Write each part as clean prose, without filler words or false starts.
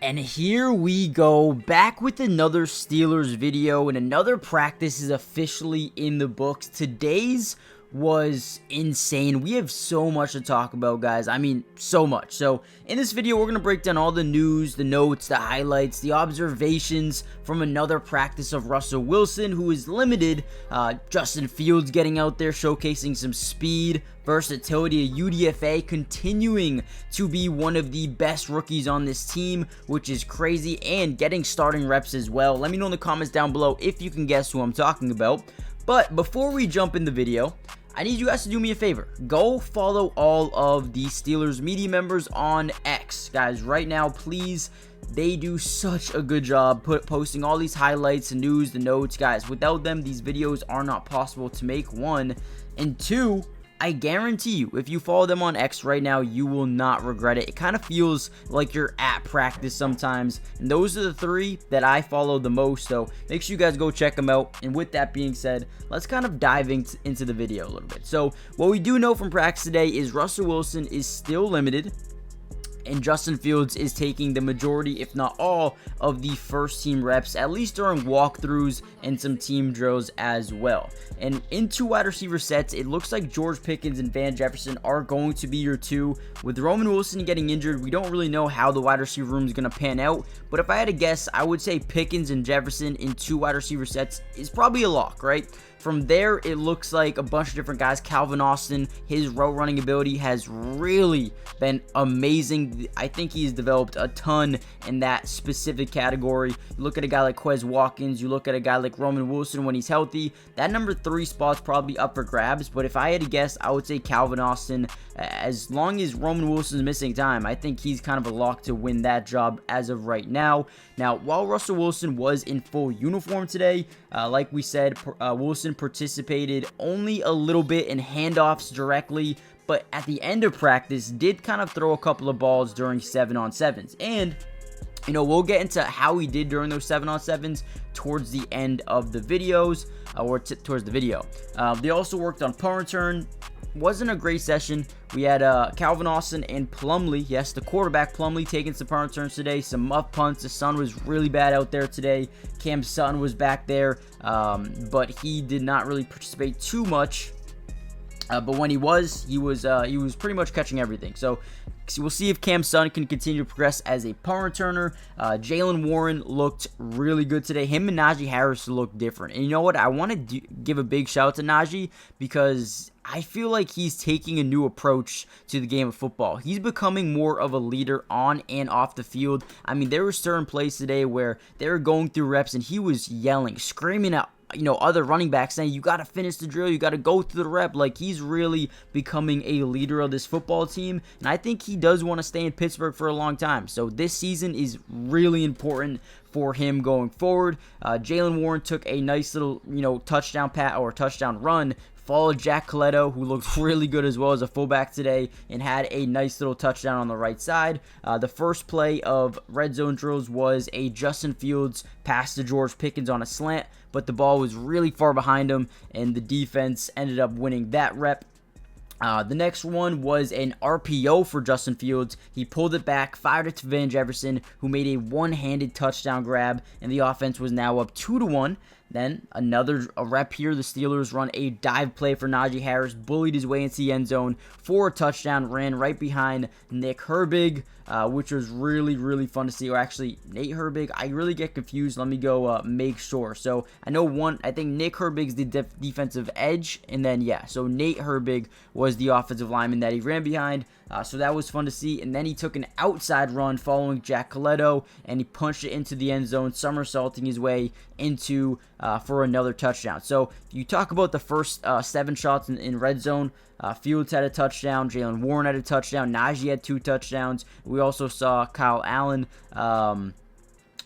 And here we go, back with another Steelers video, and another practice is officially in the books. Today's was insane. We have so much to talk about, guys. I mean, so much. So in this video, we're going to break down all the news, the notes, the highlights, the observations from another practice of Russell Wilson, who is limited. Justin Fields getting out there, showcasing some speed, versatility. A UDFA continuing to be one of the best rookies on this team, which is crazy, and getting starting reps as well. Let me know in the comments down below if you can guess who I'm talking about. But before we jump in the video, I need you guys to do me a favor. Go follow all of the Steelers media members on X. Guys, right now, please. They do such a good job posting all these highlights, the news, the notes. Guys, without them, these videos are not possible to make, one. And two, I guarantee you, if you follow them on X right now, you will not regret it. It kind of feels like you're at practice sometimes. And those are the three that I follow the most. So make sure you guys go check them out. And with that being said, let's kind of dive into the video a little bit. So what we do know from practice today is Russell Wilson is still limited, and Justin Fields is taking the majority, if not all, of the first team reps, at least during walkthroughs and some team drills as well. And in two wide receiver sets, it looks like George Pickens and Van Jefferson are going to be your two. With Roman Wilson getting injured, we don't really know how the wide receiver room is going to pan out. But if I had to guess, I would say Pickens and Jefferson in two wide receiver sets is probably a lock, right? From there, it looks like a bunch of different guys. Calvin Austin, his route running ability has really been amazing. I think he's developed a ton in that specific category. You look at a guy like Quez Watkins, you look at a guy like Roman Wilson when he's healthy. That number 3 spot's probably up for grabs, but if I had to guess, I would say Calvin Austin. As long as Roman Wilson's missing time, I think he's kind of a lock to win that job as of right now. Now, while Russell Wilson was in full uniform today, like we said, Wilson participated only a little bit in handoffs directly, but at the end of practice did kind of throw a couple of balls during 7-on-7s. And you know, we'll get into how he did during those 7-on-7s towards the end of the videos, towards the video. They also worked on punt return. Wasn't a great session. We had Calvin Austin and Plumlee, yes, the quarterback Plumlee, taking some punt returns today, some muff punts. The sun was really bad out there today. Cam Sutton was back there, but he did not really participate too much. But when he was pretty much catching everything. So we'll see if Cam Sutton can continue to progress as a punt returner. Jaylen Warren looked really good today. Him and Najee Harris looked different. And you know what? I want to give a big shout out to Najee because I feel like he's taking a new approach to the game of football. He's becoming more of a leader on and off the field. I mean, there were certain plays today where they were going through reps and he was yelling, screaming out, other running backs saying, you got to finish the drill, you got to go through the rep. Like, he's really becoming a leader of this football team, and I think he does want to stay in Pittsburgh for a long time. So this season is really important for him going forward. Jaylen Warren took a nice little, touchdown run, followed Jack Coletto, who looked really good as well as a fullback today, and had a nice little touchdown on the right side. The first play of red zone drills was a Justin Fields pass to George Pickens on a slant, but the ball was really far behind him, and the defense ended up winning that rep. The next one was an RPO for Justin Fields. He pulled it back, fired it to Van Jefferson, who made a one-handed touchdown grab, and the offense was now up 2-1. Then another rep here. The Steelers run a dive play for Najee Harris, bullied his way into the end zone for a touchdown, ran right behind Nick Herbig, which was really, really fun to see. Or actually, Nate Herbig, I really get confused. Let me go make sure. So I think Nick Herbig's the defensive edge, and then so Nate Herbig was the offensive lineman that he ran behind. So that was fun to see. And then he took an outside run following Jack Coletto, and he punched it into the end zone, somersaulting his way into for another touchdown. So you talk about the first 7 shots in red zone. Fields had a touchdown. Jaylen Warren had a touchdown. Najee had 2 touchdowns. We also saw Kyle Allen run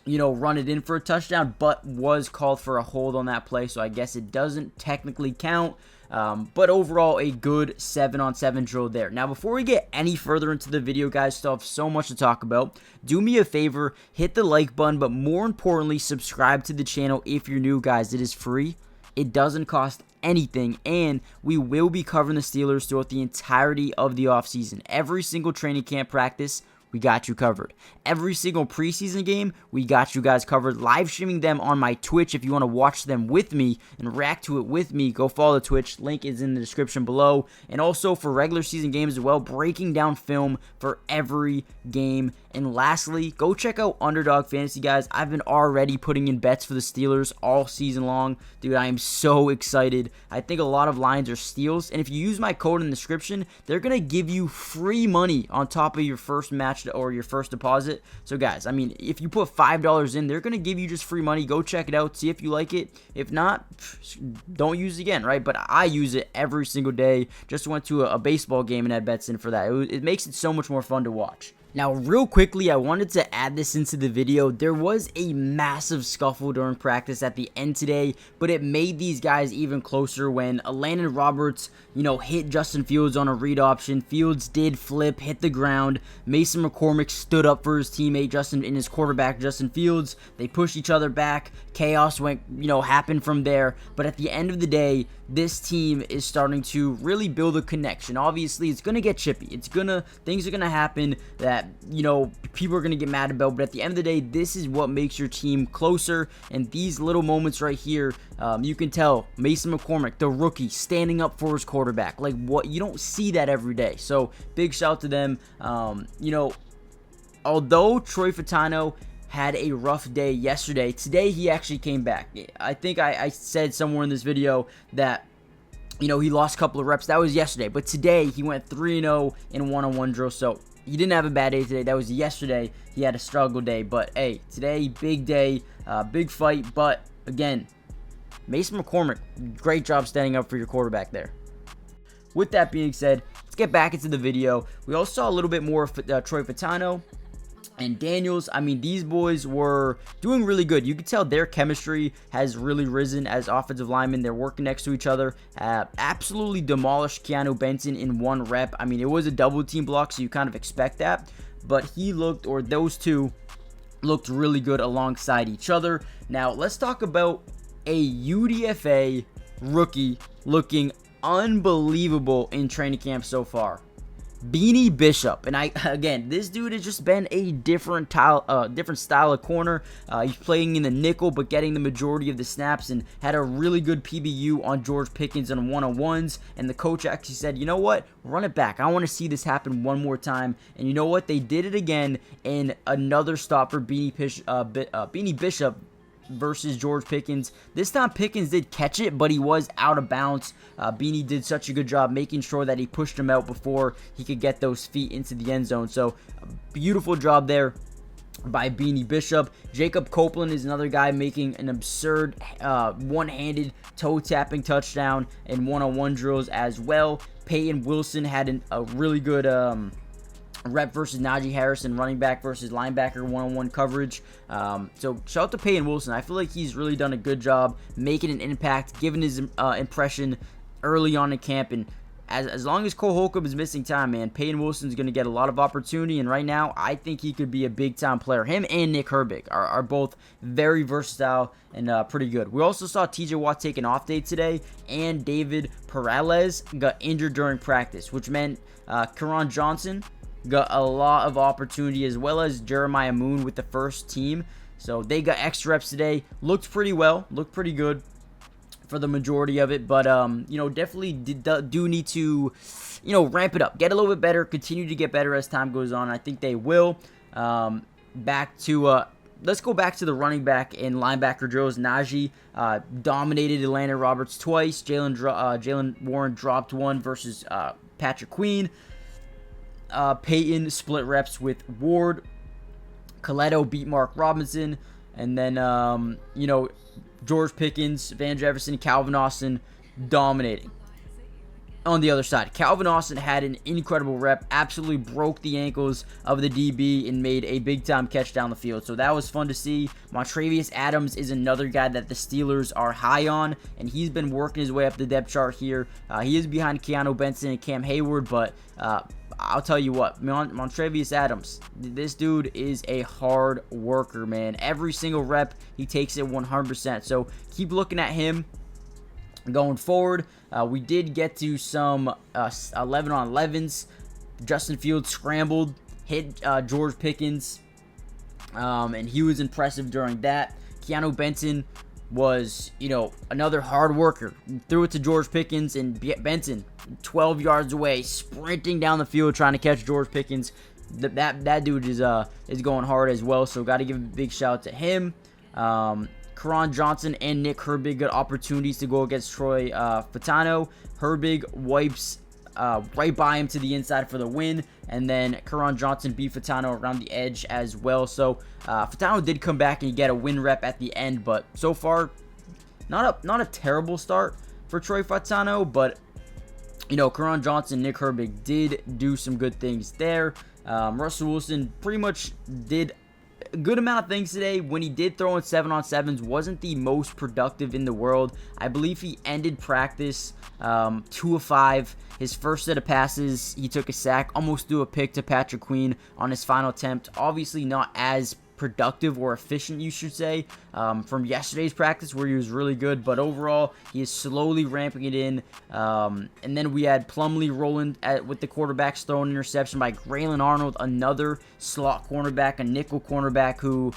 it in for a touchdown, but was called for a hold on that play, so I guess it doesn't technically count. But overall, a good 7-on-7 drill there. Now, before we get any further into the video, guys, still have so much to talk about. Do me a favor, hit the like button, but more importantly, subscribe to the channel if you're new, guys. It is free. It doesn't cost anything, and we will be covering the Steelers throughout the entirety of the offseason. Every single training camp practice, we got you covered. Every single preseason game, we got you guys covered. Live streaming them on my Twitch. If you want to watch them with me and react to it with me, go follow the Twitch. Link is in the description below. And also for regular season games as well, breaking down film for every game. And lastly, go check out Underdog Fantasy, guys. I've been already putting in bets for the Steelers all season long. Dude, I am so excited. I think a lot of lines are steals. And if you use my code in the description, they're going to give you free money on top of your first match or your first deposit. So guys, I mean, if you put $5 in, they're going to give you just free money. Go check it out, see if you like it. If not, don't use it again, right? But I use it every single day. Just went to a baseball game and had bets in for that. It makes it so much more fun to watch. Now, real quickly, I wanted to add this into the video. There was a massive scuffle during practice at the end today, but it made these guys even closer when Landon Roberts, hit Justin Fields on a read option. Fields did flip, hit the ground. Mason McCormick stood up for his teammate his quarterback, Justin Fields. They pushed each other back. Chaos happened from there. But at the end of the day, this team is starting to really build a connection. Obviously, it's going to get chippy. Things are going to happen that, people are going to get mad about. But at the end of the day, this is what makes your team closer. And these little moments right here, you can tell Mason McCormick, the rookie, standing up for his quarterback. Like, what? You don't see that every day. So, big shout to them. Although Troy Fautino had a rough day yesterday, today he actually came back. I think I said somewhere in this video that, he lost a couple of reps. That was yesterday. But today, he went 3-0 in one-on-one drills. So, he didn't have a bad day today. That was yesterday. He had a struggle day. But, hey, today, big day, big fight. But, again, Mason McCormick, great job standing up for your quarterback there. With that being said, let's get back into the video. We also saw a little bit more of Troy Fautino and Daniels. I mean, these boys were doing really good. You can tell their chemistry has really risen as offensive linemen. They're working next to each other. Absolutely demolished Keanu Benton in one rep. I mean, it was a double team block, so you kind of expect that. But those two looked really good alongside each other. Now, let's talk about a UDFA rookie looking unbelievable in training camp so far. Beanie Bishop. And again, this dude has just been a different style of corner. He's playing in the nickel, but getting the majority of the snaps, and had a really good PBU on George Pickens on one-on-ones. And the coach actually said, you know what? Run it back. I want to see this happen one more time. And you know what? They did it again in another stop for Beanie Bishop versus George Pickens. This time Pickens did catch it, but he was out of bounds. Beanie did such a good job making sure that he pushed him out before he could get those feet into the end zone. So, beautiful job there by Beanie Bishop. Jacob Copeland is another guy making an absurd one-handed toe-tapping touchdown in one-on-one drills as well. Peyton Wilson had a really good rep versus Najee Harrison, running back versus linebacker one-on-one coverage. So shout out to Peyton Wilson. I feel like he's really done a good job making an impact, giving his impression early on in camp. And as long as Cole Holcomb is missing time, man, Peyton Wilson's going to get a lot of opportunity. And right now, I think he could be a big-time player. Him and Nick Herbig are both very versatile and pretty good. We also saw TJ Watt take an off day today, and David Perales got injured during practice, which meant Karan Johnson got a lot of opportunity, as well as Jeremiah Moon with the first team. So they got extra reps today. Looked pretty well. Looked pretty good for the majority of it. But, definitely do need to, ramp it up. Get a little bit better. Continue to get better as time goes on. I think they will. Let's go back to the running back and linebacker drills. Najee dominated Landon Roberts twice. Jalen Warren dropped one versus Patrick Queen. Peyton split reps with Ward. Coletto beat Mark Robinson. And then, George Pickens, Van Jefferson, Calvin Austin dominating. On the other side, Calvin Austin had an incredible rep, absolutely broke the ankles of the DB and made a big-time catch down the field. So that was fun to see. Montravius Adams is another guy that the Steelers are high on, and he's been working his way up the depth chart here. He is behind Keanu Benson and Cam Hayward, but I'll tell you what, Montravius Adams, this dude is a hard worker, man. Every single rep, he takes it 100%. So keep looking at him going forward. We did get to some 11-on-11s. Justin Fields scrambled, hit George Pickens, and he was impressive during that. Keanu Benton was, another hard worker. Threw it to George Pickens, and Benton, 12 yards away, sprinting down the field trying to catch George Pickens. That dude is going hard as well, so got to give a big shout out to him. Karan Johnson and Nick Herbig got opportunities to go against Troy Fatano. Herbig wipes right by him to the inside for the win, and then Karan Johnson beat Fatano around the edge as well. So Fatano did come back and get a win rep at the end, but so far not a terrible start for Troy Fatano, but Karan Johnson, Nick Herbig did do some good things there. Russell Wilson pretty much did a good amount of things today. When he did throw in 7-on-7s, wasn't the most productive in the world. I believe he ended practice 2 of 5. His first set of passes, he took a sack, almost threw a pick to Patrick Queen on his final attempt. Obviously not as productive or efficient, you should say, from yesterday's practice where he was really good, but overall he is slowly ramping it in. And then we had Plumlee rolling with the quarterbacks, throwing interception by Graylin Arnold, another slot cornerback, a nickel cornerback who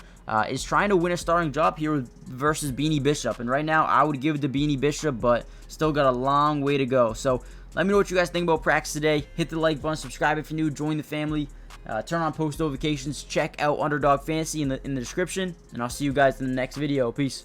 is trying to win a starting job here versus Beanie Bishop. And right now I would give it to Beanie Bishop, but still got a long way to go. So let me know what you guys think about practice today. Hit the like button, subscribe if you're new, join the family. Turn on post notifications, check out Underdog Fantasy in the description, and I'll see you guys in the next video. Peace.